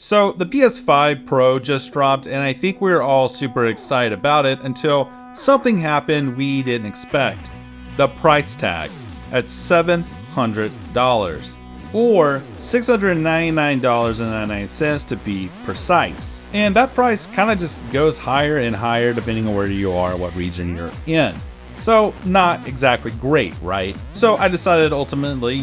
So the PS5 Pro just dropped, and I think we were all super excited about it until something happened we didn't expect. The price tag at $700, or $699.99 to be precise. And that price kind of just goes higher and higher depending on where you are, what region you're in. So not exactly great, right? So I decided ultimately,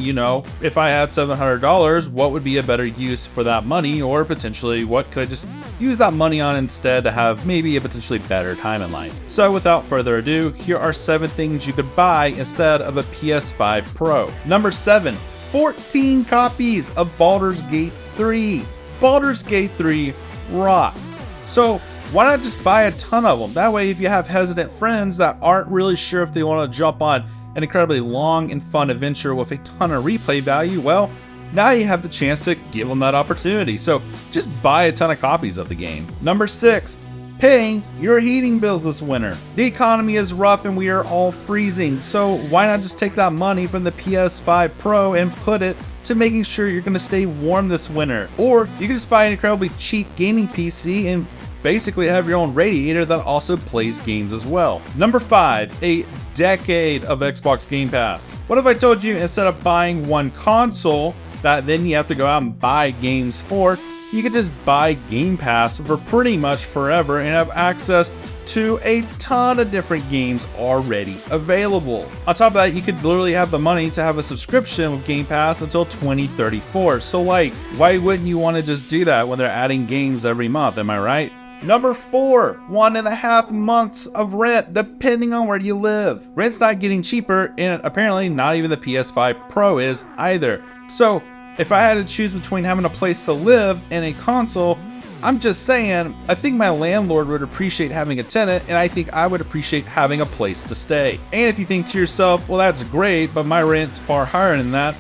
if I had $700, what would be a better use for that money, or potentially what could I just use that money on instead to have maybe a potentially better time in life. So without further ado, here are 7 things you could buy instead of a PS5 Pro. Number 7, 14 copies of Baldur's Gate 3. Baldur's Gate 3 rocks. So why not just buy a ton of them? That way, if you have hesitant friends that aren't really sure if they want to jump on an incredibly long and fun adventure with a ton of replay value, well, now you have the chance to give them that opportunity. So just buy a ton of copies of the game. Number 6, paying your heating bills this winter. The economy is rough and we are all freezing, so why not just take that money from the PS5 Pro and put it to making sure you're going to stay warm this winter? Or you can just buy an incredibly cheap gaming PC and basically have your own radiator that also plays games as well. Number 5, a decade of Xbox Game Pass. What if I told you instead of buying one console that then you have to go out and buy games for, you could just buy Game Pass for pretty much forever and have access to a ton of different games already available. On top of that, you could literally have the money to have a subscription with Game Pass until 2034. So why wouldn't you want to just do that when they're adding games every month, am I right? Number 4, 1.5 months of rent, depending on where you live. Rent's not getting cheaper, and apparently not even the PS5 Pro is either. So if I had to choose between having a place to live and a console, I'm just saying, I think my landlord would appreciate having a tenant, and I think I would appreciate having a place to stay. And if you think to yourself, well, that's great, but my rent's far higher than that,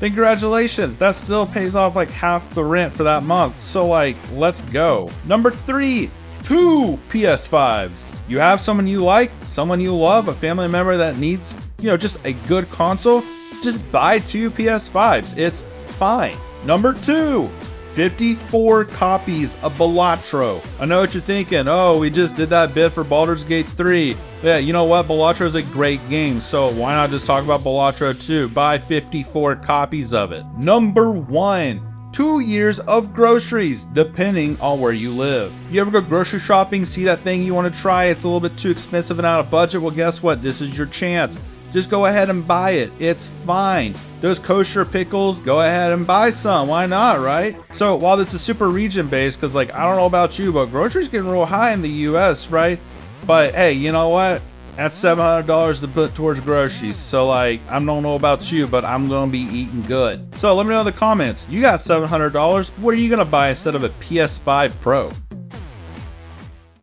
then congratulations, that still pays off like half the rent for that month. So let's go. Number 3, 2 PS5s. You have someone you like, someone you love, a family member that needs, just a good console, just buy 2 PS5s. It's fine. Number 2, 54 copies of Balatro. I know what you're thinking. Oh, we just did that bit for Baldur's Gate 3. Yeah, you know what? Balatro is a great game, so why not just talk about Balatro 2? Buy 54 copies of it. Number 1, 2 years of groceries, depending on where you live. You ever go grocery shopping, see that thing you want to try, it's a little bit too expensive and out of budget? Well, guess what? This is your chance. Just go ahead and buy it. It's fine. Those kosher pickles, go ahead and buy some. Why not, right? So while this is super region based, because I don't know about you, but groceries getting real high in the US, right? But hey, you know what? That's $700 to put towards groceries. So I don't know about you, but I'm gonna be eating good. So let me know in the comments. You got $700. What are you gonna buy instead of a PS5 Pro?